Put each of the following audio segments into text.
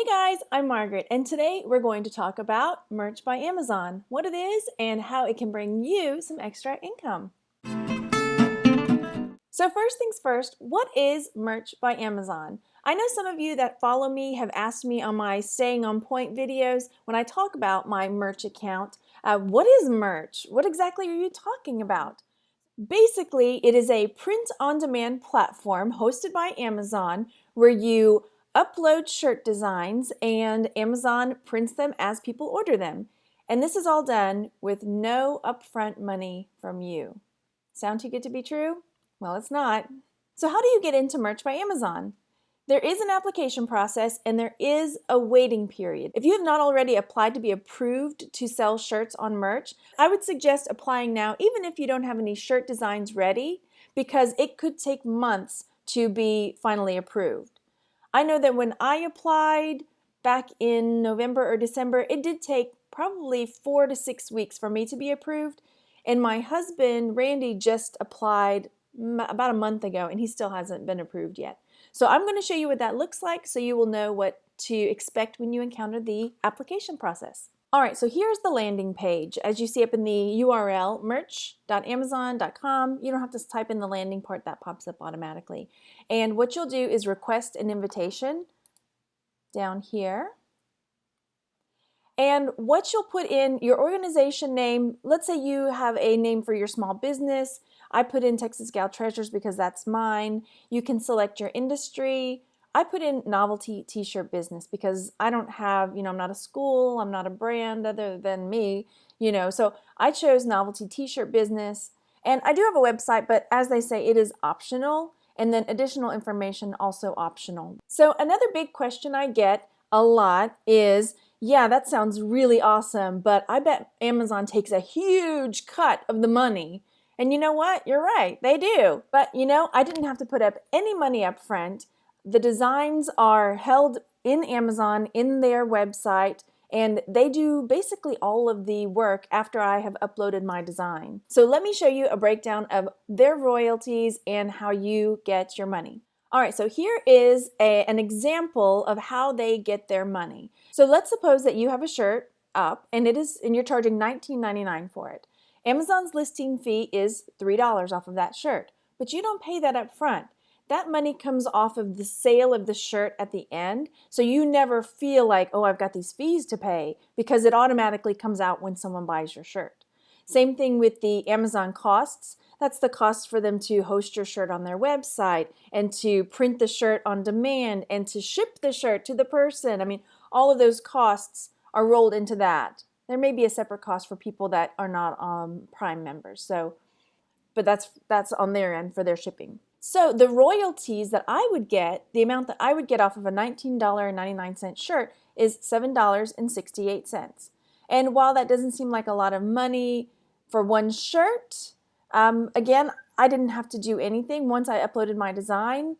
Hey guys, I'm Margaret, and today we're going to talk about Merch by Amazon, what it is, and how it can bring you some extra income. So first things first, what is Merch by Amazon? I know some of you that follow me have asked me on my Staying on Point videos when I talk about my merch account, what is merch? What exactly are you talking about? Basically, it is a print-on-demand platform hosted by Amazon where you upload shirt designs and Amazon prints them as people order them. And this is all done with no upfront money from you. Sound too good to be true? Well, it's not. So how do you get into Merch by Amazon? There is an application process and there is a waiting period. If you have not already applied to be approved to sell shirts on Merch, I would suggest applying now even if you don't have any shirt designs ready, because it could take months to be finally approved. I know that when I applied back in November or December, it did take probably 4 to 6 weeks for me to be approved. And my husband, Randy, just applied about a month ago and he still hasn't been approved yet. So I'm going to show you what that looks like so you will know what to expect when you encounter the application process. All right, so here's the landing page. As you see up in the URL, merch.amazon.com. You don't have to type in the landing part, that pops up automatically. And what you'll do is request an invitation down here. And what you'll put in your organization name, let's say you have a name for your small business. I put in Texas Gal Treasures because that's mine. You can select your industry. I put in novelty t-shirt business because I don't have, I'm not a school, I'm not a brand other than me, so I chose novelty t-shirt business. And I do have a website, but as they say, it is optional. And then additional information also optional. So another big question I get a lot is, yeah, that sounds really awesome, but I bet Amazon takes a huge cut of the money. And you know what? You're right, they do. But I didn't have to put up any money up front. The designs are held in Amazon in their website, and they do basically all of the work after I have uploaded my design. So let me show you a breakdown of their royalties and how you get your money. All right, so here is an example of how they get their money. So let's suppose that you have a shirt up and you're charging $19.99 for it. Amazon's listing fee is $3 off of that shirt, but you don't pay that up front. That money comes off of the sale of the shirt at the end, so you never feel like, oh, I've got these fees to pay, because it automatically comes out when someone buys your shirt. Same thing with the Amazon costs. That's the cost for them to host your shirt on their website and to print the shirt on demand and to ship the shirt to the person. I mean, all of those costs are rolled into that. There may be a separate cost for people that are not Prime members, but that's on their end for their shipping. So the royalties that I would get, the amount that I would get off of a $19.99 shirt is $7.68. And while that doesn't seem like a lot of money for one shirt, again, I didn't have to do anything. Once I uploaded my design,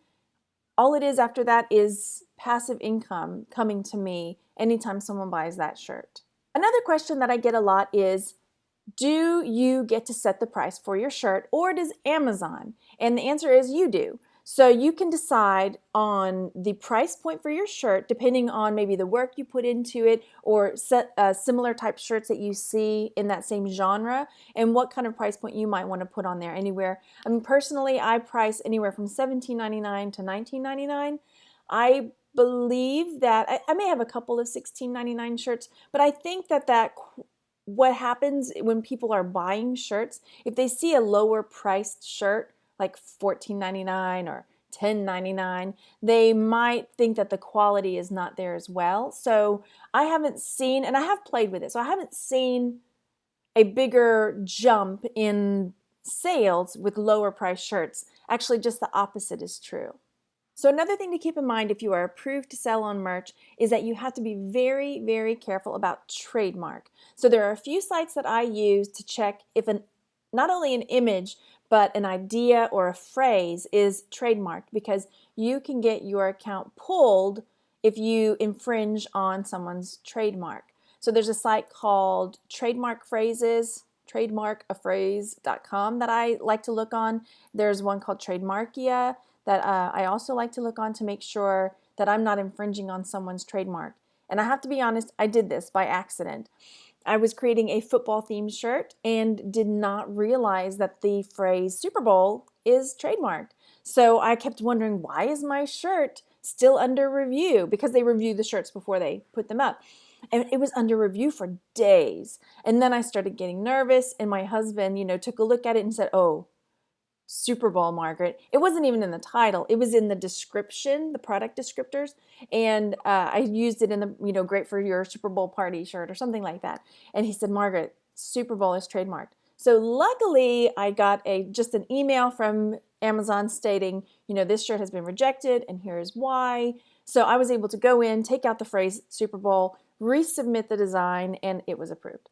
all it is after that is passive income coming to me anytime someone buys that shirt. Another question that I get a lot is, do you get to set the price for your shirt, or does Amazon? And the answer is you do. So you can decide on the price point for your shirt depending on maybe the work you put into it, or similar type shirts that you see in that same genre, and what kind of price point you might want to put on there. Personally, I price anywhere from $17.99 to $19.99. I believe that I may have a couple of $16.99 shirts, but I think that what happens when people are buying shirts, if they see a lower priced shirt like $14.99 or $10.99, they might think that the quality is not there as well. So I haven't seen, and I have played with it, so I haven't seen a bigger jump in sales with lower priced shirts. Actually, just the opposite is true. So another thing to keep in mind if you are approved to sell on Merch is that you have to be very, very careful about Trademark. So there are a few sites that I use to check if not only an image, but an idea or a phrase is trademarked, because you can get your account pulled if you infringe on someone's trademark. So there's a site called Trademark Phrases, trademarkaphrase.com, that I like to look on. There's one called Trademarkia that I also like to look on to make sure that I'm not infringing on someone's trademark. And I have to be honest, I did this by accident. I was creating a football themed shirt and did not realize that the phrase Super Bowl is trademarked. So I kept wondering, why is my shirt still under review? Because they review the shirts before they put them up. And it was under review for days. And then I started getting nervous, and my husband, took a look at it and said, "Oh, Super Bowl, Margaret." It wasn't even in the title. It was in the description, the product descriptors. And I used it in the, great for your Super Bowl party shirt or something like that. And he said, "Margaret, Super Bowl is trademarked." So luckily I got just an email from Amazon stating, this shirt has been rejected and here is why. So I was able to go in, take out the phrase Super Bowl, resubmit the design, and it was approved.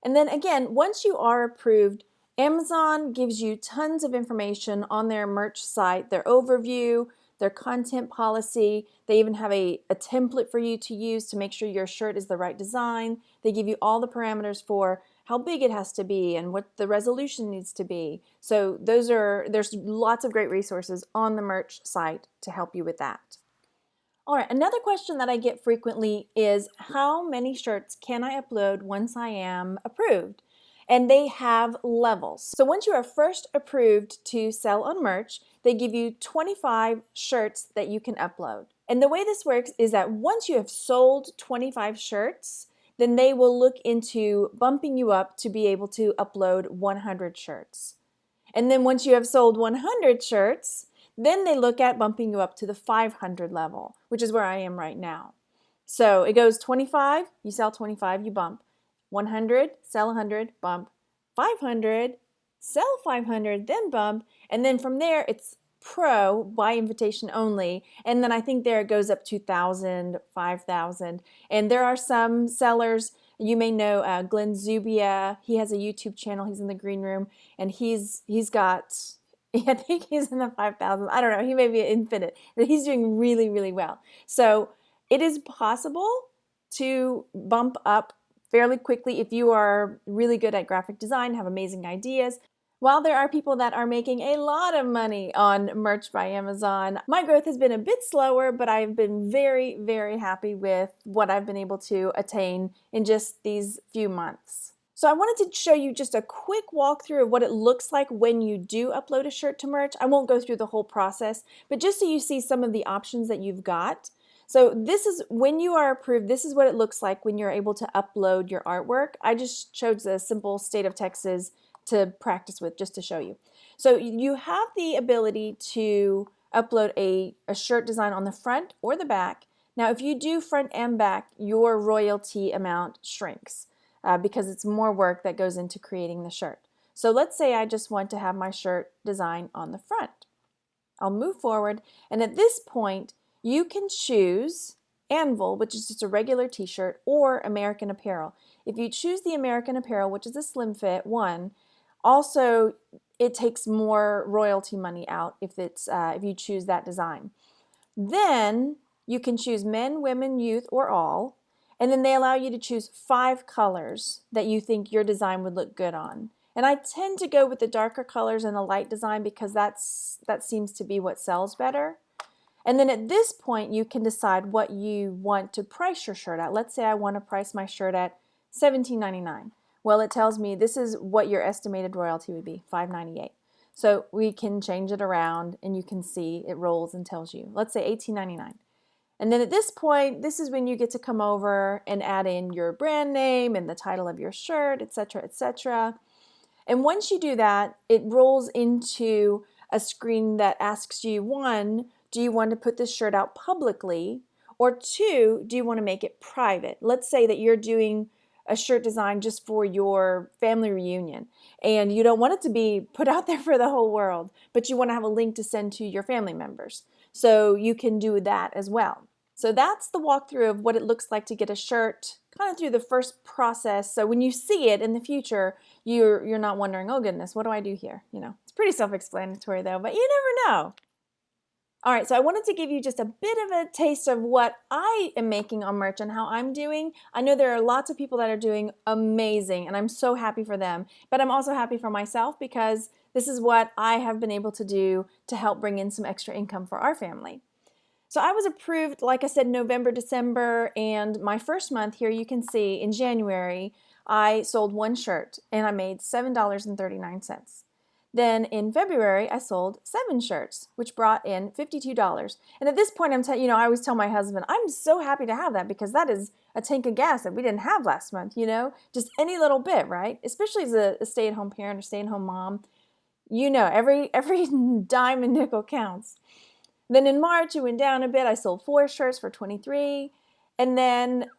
And then again, once you are approved, Amazon gives you tons of information on their merch site, their overview, their content policy. They even have a template for you to use to make sure your shirt is the right design. They give you all the parameters for how big it has to be and what the resolution needs to be. So there's lots of great resources on the merch site to help you with that. All right, another question that I get frequently is, how many shirts can I upload once I am approved? And they have levels. So once you are first approved to sell on merch, they give you 25 shirts that you can upload. And the way this works is that once you have sold 25 shirts, then they will look into bumping you up to be able to upload 100 shirts. And then once you have sold 100 shirts, then they look at bumping you up to the 500 level, which is where I am right now. So it goes 25, you sell 25, you bump. 100, sell 100, bump. 500, sell 500, then bump. And then from there, it's pro, by invitation only. And then I think there it goes up to 1,000, 5,000. And there are some sellers, you may know Glenn Zubia. He has a YouTube channel. He's in the green room, and he's got, I think he's in the 5,000. I don't know. He may be infinite, but he's doing really, really well. So it is possible to bump up fairly quickly if you are really good at graphic design, have amazing ideas. While there are people that are making a lot of money on merch by Amazon, my growth has been a bit slower, but I've been very, very happy with what I've been able to attain in just these few months. So I wanted to show you just a quick walkthrough of what it looks like when you do upload a shirt to merch. I won't go through the whole process, but just so you see some of the options that you've got. So this is when you are approved, this is what it looks like when you're able to upload your artwork. I just showed the simple state of Texas to practice with, just to show you. So you have the ability to upload a shirt design on the front or the back. Now if you do front and back, your royalty amount shrinks because it's more work that goes into creating the shirt. So let's say I just want to have my shirt design on the front. I'll move forward, and at this point you can choose Anvil, which is just a regular t-shirt, or American Apparel. If you choose the American Apparel, which is a slim fit one, also it takes more royalty money out if you choose that design. Then you can choose men, women, youth, or all, and then they allow you to choose 5 colors that you think your design would look good on. And I tend to go with the darker colors and the light design because that seems to be what sells better. And then at this point, you can decide what you want to price your shirt at. Let's say I want to price my shirt at $17.99. Well, it tells me this is what your estimated royalty would be, $5.98. So we can change it around, and you can see it rolls and tells you. Let's say $18.99. And then at this point, this is when you get to come over and add in your brand name and the title of your shirt, etc., etc. And once you do that, it rolls into a screen that asks you, 1, do you want to put this shirt out publicly? Or 2, do you want to make it private? Let's say that you're doing a shirt design just for your family reunion and you don't want it to be put out there for the whole world, but you want to have a link to send to your family members. So you can do that as well. So that's the walkthrough of what it looks like to get a shirt, kind of through the first process. So when you see it in the future, you're not wondering, oh goodness, what do I do here? It's pretty self-explanatory though, but you never know. All right, so I wanted to give you just a bit of a taste of what I am making on merch and how I'm doing. I know there are lots of people that are doing amazing, and I'm so happy for them. But I'm also happy for myself because this is what I have been able to do to help bring in some extra income for our family. So I was approved, like I said, November, December, and my first month here, you can see in January, I sold one shirt and I made $7.39. Then in February, I sold 7 shirts, which brought in $52. And at this point, I always tell my husband, I'm so happy to have that because that is a tank of gas that we didn't have last month, just any little bit, right? Especially as a stay-at-home parent or stay-at-home mom, every dime and nickel counts. Then in March, it went down a bit. I sold 4 shirts for 23. And then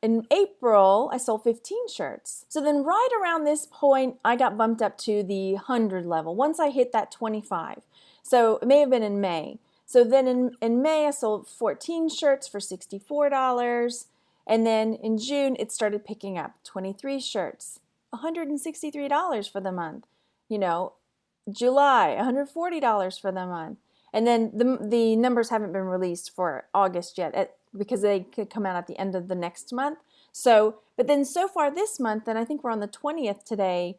in April, I sold 15 shirts. So then right around this point, I got bumped up to the 100 level once I hit that 25. So it may have been in May. So then in May, I sold 14 shirts for $64. And then in June, it started picking up 23 shirts, $163 for the month. July, $140 for the month. And then the numbers haven't been released for August yet because they could come out at the end of the next month. But then so far this month, and I think we're on the 20th today,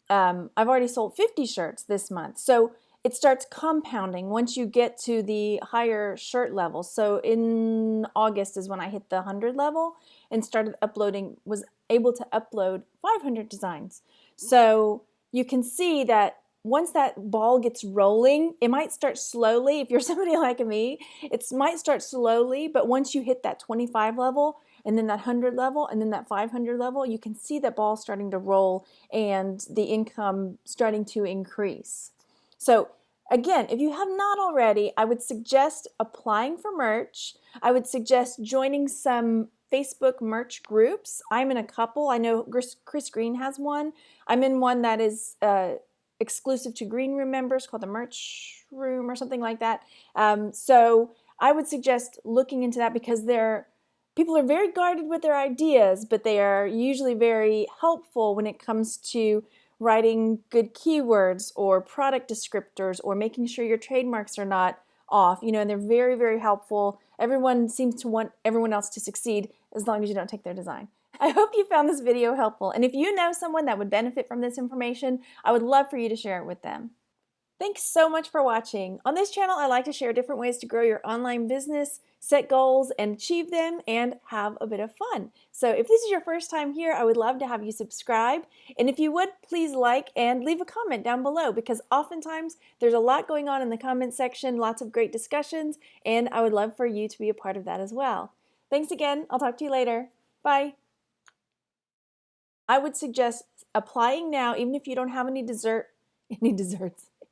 I've already sold 50 shirts this month. So it starts compounding once you get to the higher shirt level. So in August is when I hit the 100 level and was able to upload 500 designs. So you can see that once that ball gets rolling, it might start slowly. If you're somebody like me, it might start slowly, but once you hit that 25 level and then that 100 level and then that 500 level, you can see that ball starting to roll and the income starting to increase. So again, if you have not already, I would suggest applying for merch. I would suggest joining some Facebook merch groups. I'm in a couple. I know Chris Green has one. I'm in one that is exclusive to Green Room members called the Merch Room or something like that. So I would suggest looking into that because people are very guarded with their ideas, but they are usually very helpful when it comes to writing good keywords or product descriptors or making sure your trademarks are not off, and they're very, very helpful. Everyone seems to want everyone else to succeed as long as you don't take their design. I hope you found this video helpful, and if you know someone that would benefit from this information, I would love for you to share it with them. Thanks so much for watching. On this channel, I like to share different ways to grow your online business, set goals and achieve them, and have a bit of fun. So if this is your first time here, I would love to have you subscribe. And if you would, please like and leave a comment down below because oftentimes there's a lot going on in the comment section, lots of great discussions, and I would love for you to be a part of that as well. Thanks again. I'll talk to you later. Bye. I would suggest applying now, even if you don't have any desserts.